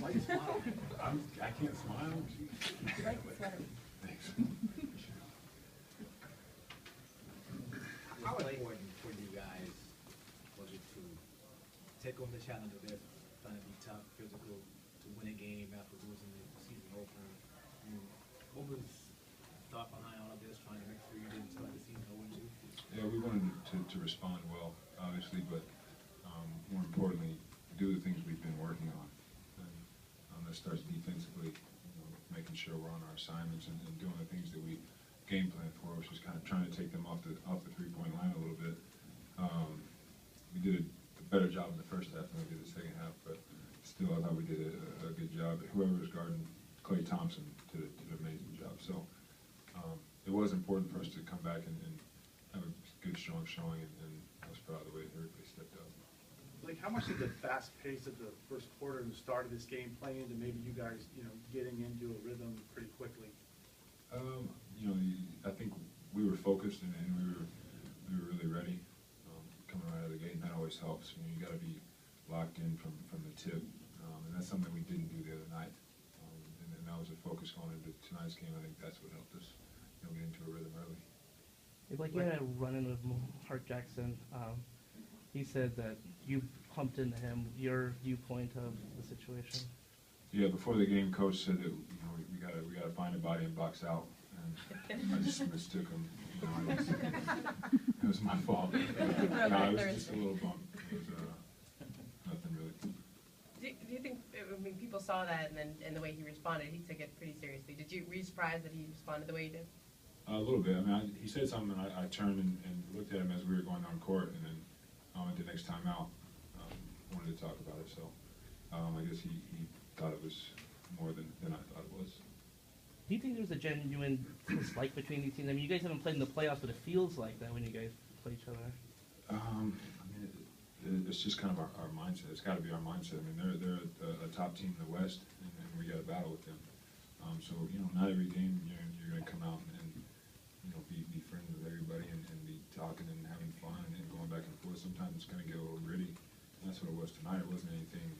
Why you smile? I can't smile. You like the sweater? Thanks. How important for you guys was it to take on the challenge of this, trying to be tough, physical, to win a game after losing the season opener? I mean, what was the thought behind all of this, trying to make sure you didn't start the season 0-2? Yeah, we wanted to respond well, obviously, but more importantly, do the things we've been working on. And that starts defensively, making sure we're on our assignments and doing the things that we game plan for, which is kind of trying to take them off the 3-point line a little bit. We did a better job in the first half than we did the second half, but still, I thought we did a good job. Whoever was guarding Klay Thompson did an amazing job. So it was important for us to come back and have a good, strong showing, and I was proud of the way everybody stepped up. Like, how much did the fast pace of the first quarter and the start of this game play into maybe you guys, getting into a rhythm pretty quickly? I think we were focused and we were really ready coming right out of the gate, and that always helps. You got to be locked in from the tip, and that's something we didn't do the other night. And that was a focus going into tonight's game. I think that's what helped us, get into a rhythm early. Like you had a run-in with Hart Jackson. He said that you pumped into him. Your viewpoint of the situation? Yeah, before the game, coach said that we gotta find a body and box out, and I just mistook him. It was my fault. No, it was just a little bump. It was nothing really. Do you think? I mean, people saw that, and the way he responded, he took it pretty seriously. Were you surprised that he responded the way he did? A little bit. I mean, he said something, and I turned and looked at him as we were going on court, and then at the next time out, wanted to talk about it. So I guess he thought it was more than I thought it was. Do you think there's a genuine dislike between these teams? I mean, you guys haven't played in the playoffs, but it feels like that when you guys play each other. I mean, it's just kind of our mindset. It's got to be our mindset. I mean, they're a top team in the West, and we got to battle with them. So not every game you're going to come out and be friends with everybody and be talking and having fun and going back and forth. Sometimes it's going to get a little gritty, and that's what it was tonight. It wasn't anything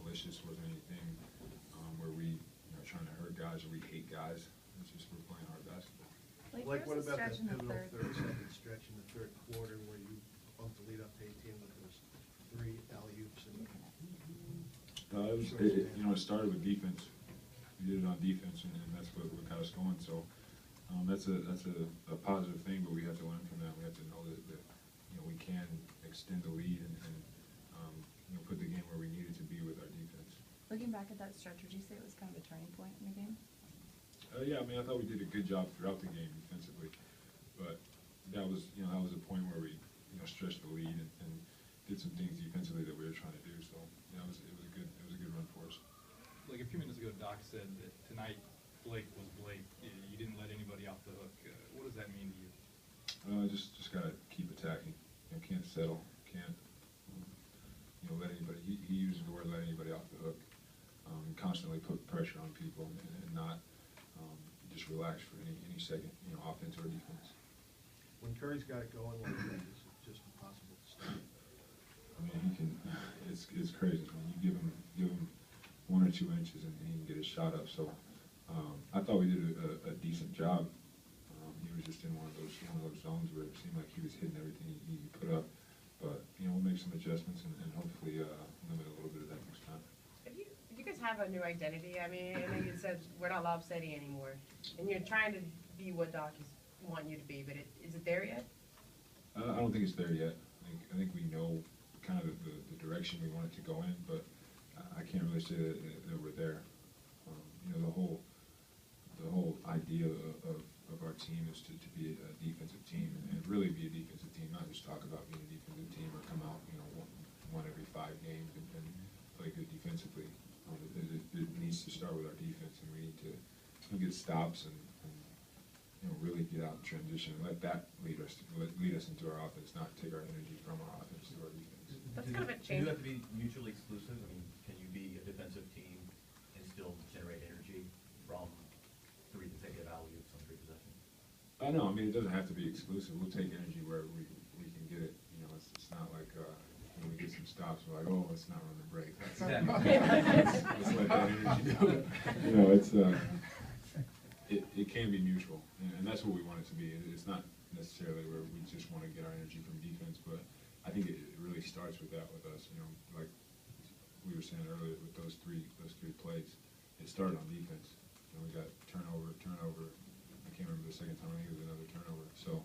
malicious. It wasn't anything where we trying to hurt guys or we hate guys. It's just we're playing hard basketball. Like what about that pivotal 30-second stretch in the third quarter where you bumped the lead up to 18 with those 3 alley-oops? It started with defense. We did it on defense, and that's what got us going. So that's a positive thing, but we have to learn from that. We have to know that we can extend the lead and put the game where we need it to be with our defense. Looking back at that stretch, would you say it was kind of a turning point in the game? Yeah, I mean, I thought we did a good job throughout the game defensively, but that was a point where we stretched the lead and did some things defensively that we were trying to do. So it was a good run for us. Like a few minutes ago, Doc said that tonight Blake was Blake. You didn't let anybody off the hook. What does that mean to you? Just gotta keep attacking. Can't settle. Can't let anybody. He uses the word let anybody off the hook. Constantly put pressure on people and not just relax for any second. Offense or defense. When Curry's got it going like that, is it just impossible to stop? I mean, he can. It's crazy when you give him 1 or 2 inches and he can get his shot up. So I thought we did a decent job. He was just in one of those zones where it seemed like he was hitting everything he put up. But we'll make some adjustments and hopefully limit a little bit of that next time. You guys have a new identity. I mean, I know you said we're not Lob City anymore, and you're trying to be what Doc want you to be. But is it there yet? I don't think it's there yet. I think we know kind of the direction we want it to go in, but I can't really say that we're there. The whole idea of our team is to be a defensive team and really be a defensive team, not just talk about being a defensive team or come out one every 5 games and play good defensively. It needs to start with our defense, and we need to get stops and really get out and transition and let that lead us into our offense, not take our energy from our offense to our defense. That's kind of a Do change. you have to be mutually exclusive? I mean, can you be a defensive team and still generate energy from 3 consecutive alley-oops on 3 possessions? No, I mean, it doesn't have to be exclusive. We'll take energy where we can get it. It's not like we get some stops, we're like, oh, let's not run the break. Let's Exactly. let that energy go. You know, it can be mutual, and that's what we want it to be. It's not necessarily where we just want to get our energy from defense, but I think it really starts with that with us. You know, like we were saying earlier with those three plays, it started on defense. You know, we got turnover. I can't remember the second time. I think it was another turnover. So,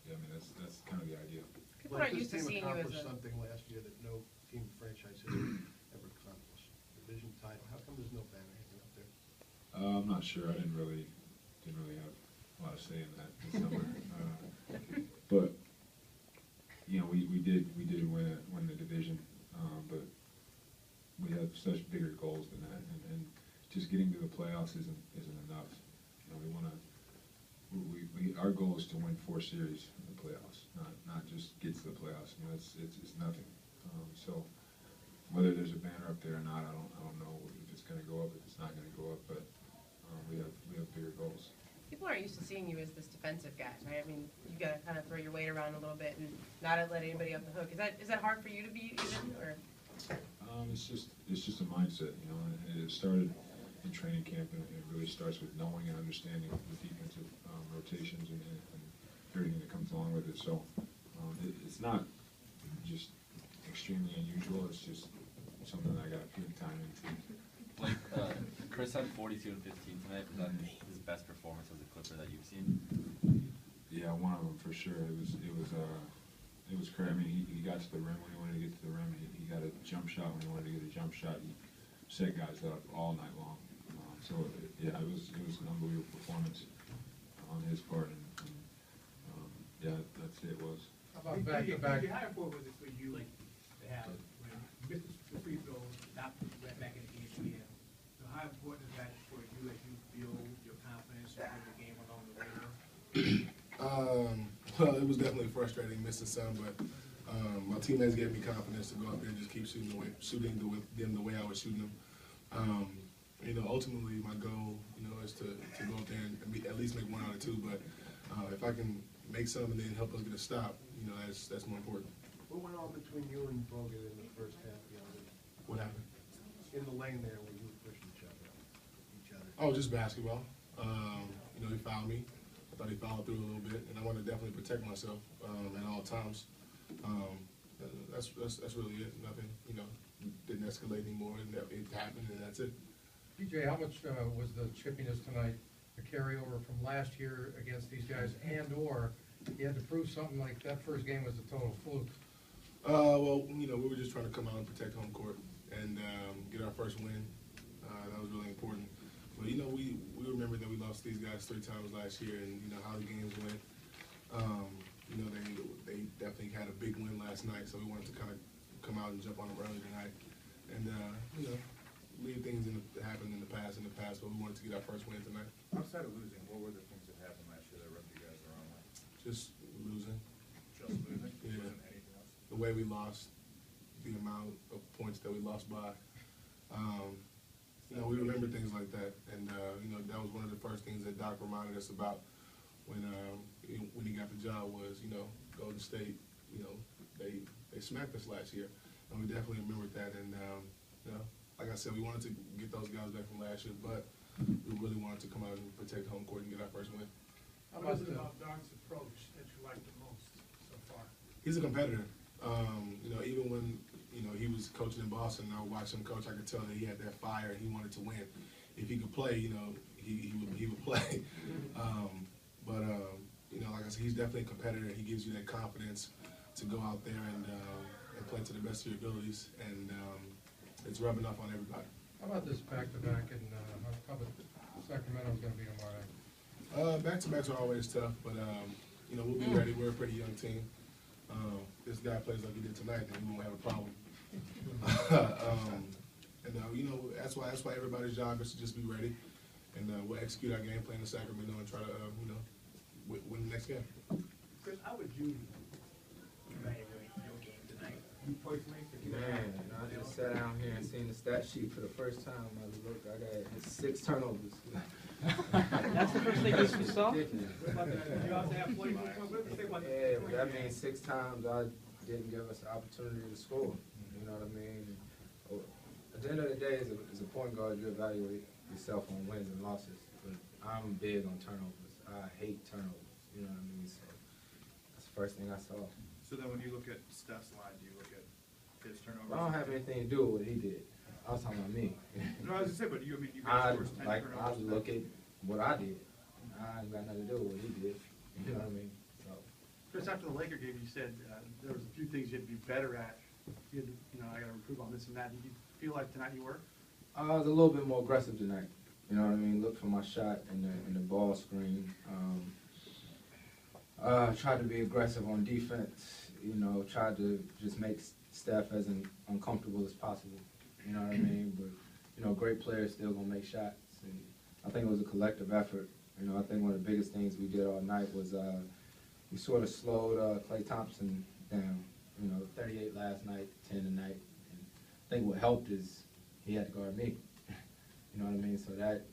yeah, I mean that's kind of the idea. People Like aren't used to this team seeing you as accomplished a, something last year that no team franchise has ever accomplished. Division title. How come there's no banner hanging up there? I'm not sure. I didn't really have a lot of say in that this summer. But you know, we did win the division, but we have such bigger goals than that, and just getting to the playoffs isn't enough. You know, we want to. Our goal is to win 4 series in the playoffs, not just get to the playoffs. You know, it's nothing. So whether there's a banner up there or not, I don't know if it's going to go up, if it's not going to go up, but we have bigger goals. people aren't used to seeing you as this defensive guy, right? I mean, you gotta kind of throw your weight around a little bit and not let anybody off the hook. Is that hard for you to be even, or? It's just a mindset, you know, and it started in training camp, and it really starts with knowing and understanding the defensive rotations and everything that comes along with it. So it's not just extremely unusual. It's just something that I got to put time into. Like, Chris had 42 and 15 tonight. Was that his best performance as a Clipper that you've seen? Yeah, one of them for sure. It was crazy. I mean, he got to the rim when he wanted to get to the rim. He got a jump shot when he wanted to get a jump shot. He set guys up all night long. So it was an unbelievable performance on his part, and yeah, that's it. Was. How about back to back? How important was it for you to have when you missed the free throw, not put right back in the game again? So how important is that for you as you build your confidence and the game along the way? Well, it was definitely frustrating missing some, but my teammates gave me confidence to go out there and just keep shooting them the way I was shooting them. You know, ultimately my goal, you know, is to go up there and at least make 1 out of 2. But if I can make some and then help us get a stop, you know, that's more important. What went on between you and Bogut in the first half? You know, What happened? in the lane there when you were pushing each other? Oh, just basketball. You know, he fouled me. I thought he fouled through a little bit, and I want to definitely protect myself at all times. That's really it. Nothing, you know, didn't escalate anymore, and it happened, and that's it. DJ, how much was the chippiness tonight a carryover from last year against these guys, and/or you had to prove something like that first game was a total fluke? Well, you know, we were just trying to come out and protect home court and get our first win. That was really important. But, you know, we remember that we lost these guys 3 times last year, and, you know, how the games went. You know, they definitely had a big win last night, so we wanted to kind of come out and jump on them early tonight. And, you know, leave things that happened in the past, but we wanted to get our first win tonight. Outside of losing, what were the things that happened last year that rubbed you guys the wrong way? Just losing. Just losing? Yeah. Wasn't anything else? The way we lost, the amount of points that we lost by. You know, we remember things like that, and you know, that was one of the first things that Doc reminded us about when he got the job was, you know, Golden State, you know, they smacked us last year, and we definitely remembered that. And you know, like I said, we wanted to get those guys back from last year, but we really wanted to come out and protect home court and get our first win. What is it about Doc's approach that you like the most so far? He's a competitor. You know, even when, you know, he was coaching in Boston, and I would watch him coach, I could tell that he had that fire and he wanted to win. If he could play, you know, he would play. You know, like I said, he's definitely a competitor. He gives you that confidence to go out there and play to the best of your abilities, and it's rubbing off on everybody. How about this back-to-back, and how about Sacramento's going to be tomorrow night? Back-to-backs are always tough, but you know, we'll be ready. We're a pretty young team. This guy plays like he did tonight, then we won't have a problem. And you know, that's why everybody's job is to just be ready, and we'll execute our game plan in Sacramento and try to you know, win the next game. Chris, how would you evaluate your game tonight? You personally? Man, I just sat down here and seen the stat sheet for the first time. I got 6 turnovers. That's the first thing you saw? You also have 44 points. Yeah, but that means 6 times I didn't give us the opportunity to score. You know what I mean? At the end of the day, as a point guard, you evaluate yourself on wins and losses. But I'm big on turnovers. I hate turnovers. You know what I mean? So that's the first thing I saw. So then when you look at Steph's line, do you look at his turnovers? I don't have anything to do with what he did. I was talking about me. No, I was gonna say, but you guys I scored 10 like turnovers. I look at what I did. I ain't got nothing to do with what he did. You know what I mean? So Chris, after the Laker game, you said there was a few things you had to be better at. You know, I got to improve on this and that. Did you feel like tonight you were? I was a little bit more aggressive tonight. You know what I mean? Look for my shot in the ball screen. Tried to be aggressive on defense. You know, tried to just make Steph as uncomfortable as possible. You know what I mean? But you know, great players still gonna make shots, and I think it was a collective effort. You know, I think one of the biggest things we did all night was we sort of slowed Klay Thompson down. You know, 38 last night, 10 tonight. And I think what helped is he had to guard me. You know what I mean? So that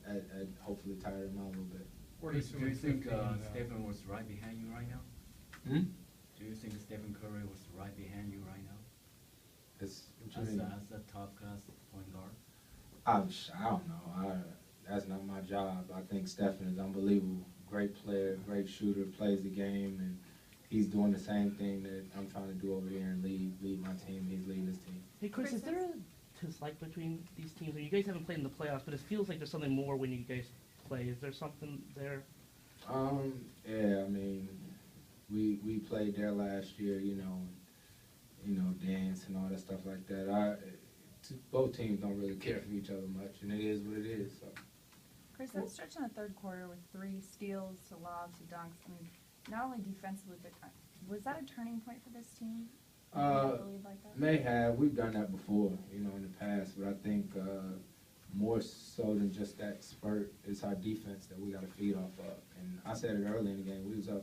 hopefully tired him out a little bit. Do you think Stephen was right behind you right now? Hmm? Do you think Stephen Curry was right behind you right now? As As a top class point guard? I don't know. That's not my job. I think Stephen is unbelievable. Great player, great shooter, plays the game, and he's doing the same thing that I'm trying to do over here and lead my team. He's leading his team. Hey, Chris, is there a dislike between these teams? You guys haven't played in the playoffs, but it feels like there's something more when you guys play. Is there something there? Yeah, I mean, we played there last year, you know, dance and all that stuff like that. Both teams don't really care for each other much, and it is what it is. So. Chris, that stretch in the third quarter with 3 steals to lobs to dunks, I mean, not only defensively, but was that a turning point for this team? Like that? May have. We've done that before, you know, in the past, but I think more so than just that spurt is our defense that we got to feed off of. And I said it early in the game. We was up,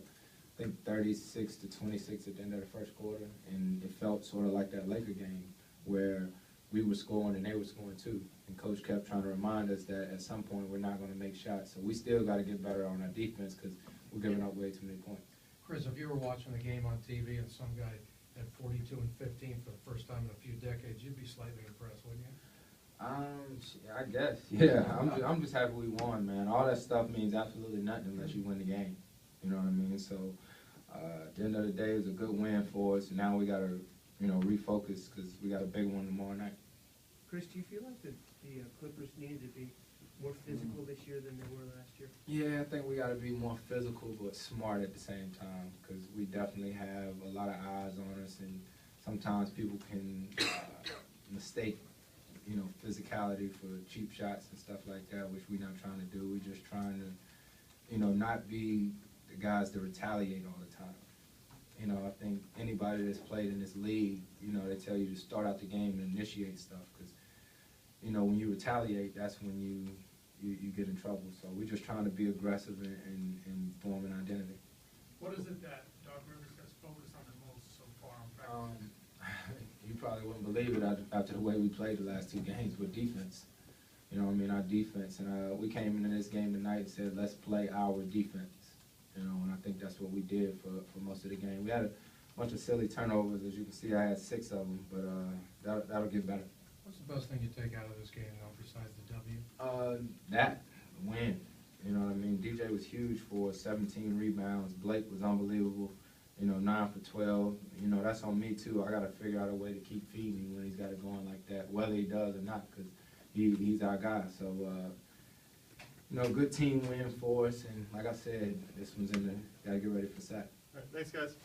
I think, 36-26 at the end of the first quarter, and it felt sort of like that Laker game where we were scoring and they were scoring too. And Coach kept trying to remind us that at some point we're not going to make shots. So we still got to get better on our defense because we're giving up way too many points. Chris, if you were watching the game on TV and some guy had 42 and 15 for the first time in a few decades, you'd be slightly impressed, wouldn't you? I guess. Yeah, I'm just happy we won, man. All that stuff means absolutely nothing unless you win the game. You know what I mean? So at the end of the day, it was a good win for us. And now we got to, you know, refocus because we got a big one tomorrow night. Chris, do you feel like the Clippers needed to be more physical this year than they were last year? Yeah, I think we got to be more physical but smart at the same time because we definitely have a lot of eyes on us, and sometimes people can mistake, you know, physicality for cheap shots and stuff like that, which we're not trying to do. We're just trying to, you know, not be the guys that retaliate all the time. You know, I think anybody that's played in this league, you know, they tell you to start out the game and initiate stuff because, you know, when you retaliate, that's when you get in trouble. So we're just trying to be aggressive and form an identity. What is it that Doc Rivers has focused on the most so far on practice? You probably wouldn't believe it after the way we played the last 2 games with defense. You know what I mean, our defense. And we came into this game tonight and said, let's play our defense. You know, and I think that's what we did for most of the game. We had a bunch of silly turnovers. As you can see, I had 6 of them, but that'll get better. What's the best thing you take out of this game, though, besides the W? That win. You know what I mean? DJ was huge for 17 rebounds. Blake was unbelievable. You know, 9 for 12. You know, that's on me, too. I got to figure out a way to keep feeding him when he's got it going like that, whether he does or not, because he's our guy. So, you know, good team win for us. And like I said, this one's in there. Got to get ready for Saturday. All right, thanks, guys.